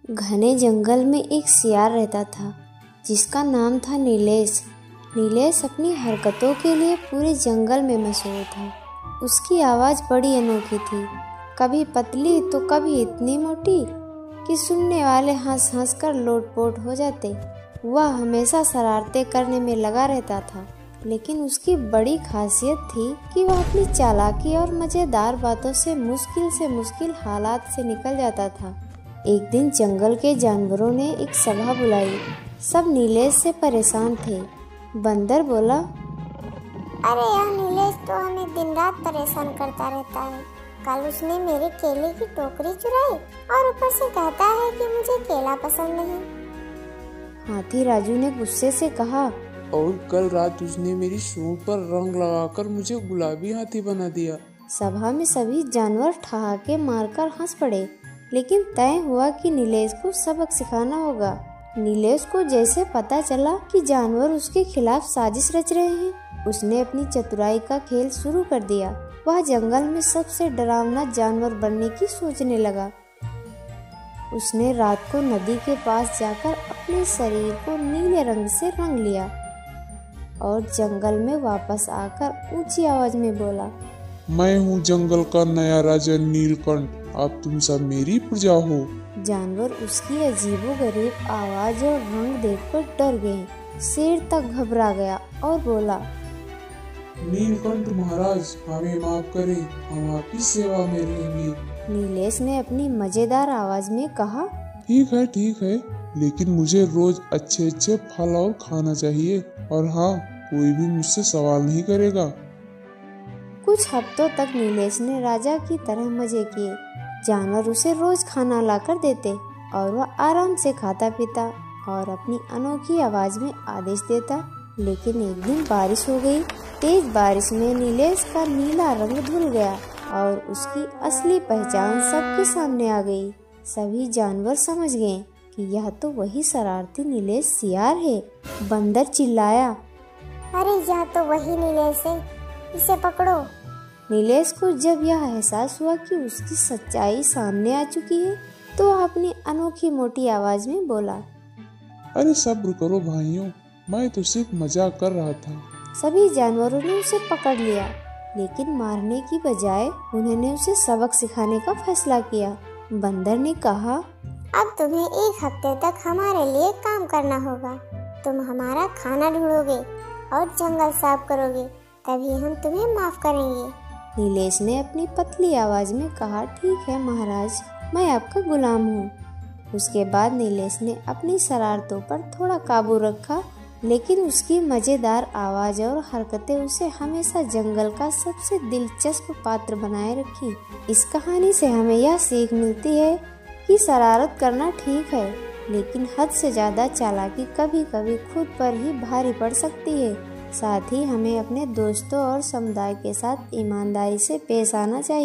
घने जंगल में एक सियार रहता था जिसका नाम था नीलेश। नीलेश अपनी हरकतों के लिए पूरे जंगल में मशहूर था। उसकी आवाज़ बड़ी अनोखी थी, कभी पतली तो कभी इतनी मोटी कि सुनने वाले हंस हंस कर लोटपोट हो जाते। वह हमेशा शरारतें करने में लगा रहता था, लेकिन उसकी बड़ी खासियत थी कि वह अपनी चालाकी और मज़ेदार बातों से मुश्किल हालात से निकल जाता था। एक दिन जंगल के जानवरों ने एक सभा बुलाई। सब नीलेश से परेशान थे। बंदर बोला, अरे यार, नीलेश तो हमें दिन रात परेशान करता रहता है। कल उसने मेरे केले की टोकरी चुराई और ऊपर से कहता है कि मुझे केला पसंद नहीं। हाथी राजू ने गुस्से से कहा, और कल रात उसने मेरी सूंड पर रंग लगाकर मुझे गुलाबी हाथी बना दिया। सभा में सभी जानवर ठहाके मारकर हंस पड़े, लेकिन तय हुआ कि नीलेश को सबक सिखाना होगा। नीलेश को जैसे पता चला कि जानवर उसके खिलाफ साजिश रच रहे हैं, उसने अपनी चतुराई का खेल शुरू कर दिया। वह जंगल में सबसे डरावना जानवर बनने की सोचने लगा। उसने रात को नदी के पास जाकर अपने शरीर को नीले रंग से रंग लिया और जंगल में वापस आकर ऊंची आवाज में बोला, मैं हूँ जंगल का नया राजा नीलकंठ, अब तुम सब मेरी प्रजा हो। जानवर उसकी अजीबोगरीब आवाज और रंग देखकर डर गए। शेर तक घबरा गया और बोला, नीलकंठ महाराज, हमें माफ करें, हम आपकी सेवा में रहेंगे। नीलेश ने अपनी मजेदार आवाज में कहा, ठीक है, लेकिन मुझे रोज अच्छे अच्छे फल और खाना चाहिए, और हाँ, कोई भी मुझसे सवाल नहीं करेगा। कुछ हफ्तों तक नीलेश ने राजा की तरह मजे किए। जानवर उसे रोज खाना लाकर देते और वह आराम से खाता पीता और अपनी अनोखी आवाज में आदेश देता। लेकिन एक दिन बारिश हो गई। तेज बारिश में नीलेश का नीला रंग धुल गया और उसकी असली पहचान सबके सामने आ गई। सभी जानवर समझ गए कि यह तो वही शरारती नीलेश सियार है। बंदर चिल्लाया, अरे यह तो वही नीलेश है, इसे पकड़ो। नीलेश को जब यह एहसास हुआ कि उसकी सच्चाई सामने आ चुकी है, तो वह अपनी अनोखी मोटी आवाज में बोला, अरे सब्र करो भाइयों, मैं तो सिर्फ मजाक कर रहा था। सभी जानवरों ने उसे पकड़ लिया, लेकिन मारने की बजाय उन्होंने उसे सबक सिखाने का फैसला किया। बंदर ने कहा, अब तुम्हें एक हफ्ते तक हमारे लिए काम करना होगा। तुम हमारा खाना ढूंढोगे और जंगल साफ करोगे, तभी हम तुम्हें माफ करेंगे। नीलेश ने अपनी पतली आवाज में कहा, ठीक है महाराज, मैं आपका गुलाम हूँ। उसके बाद नीलेश ने अपनी शरारतों पर थोड़ा काबू रखा, लेकिन उसकी मजेदार आवाज और हरकतें उसे हमेशा जंगल का सबसे दिलचस्प पात्र बनाए रखी। इस कहानी से हमें यह सीख मिलती है कि शरारत करना ठीक है, लेकिन हद से ज्यादा चालाकी कभी कभी खुद पर ही भारी पड़ सकती है। साथ ही हमें अपने दोस्तों और समुदाय के साथ ईमानदारी से पेश आना चाहिए।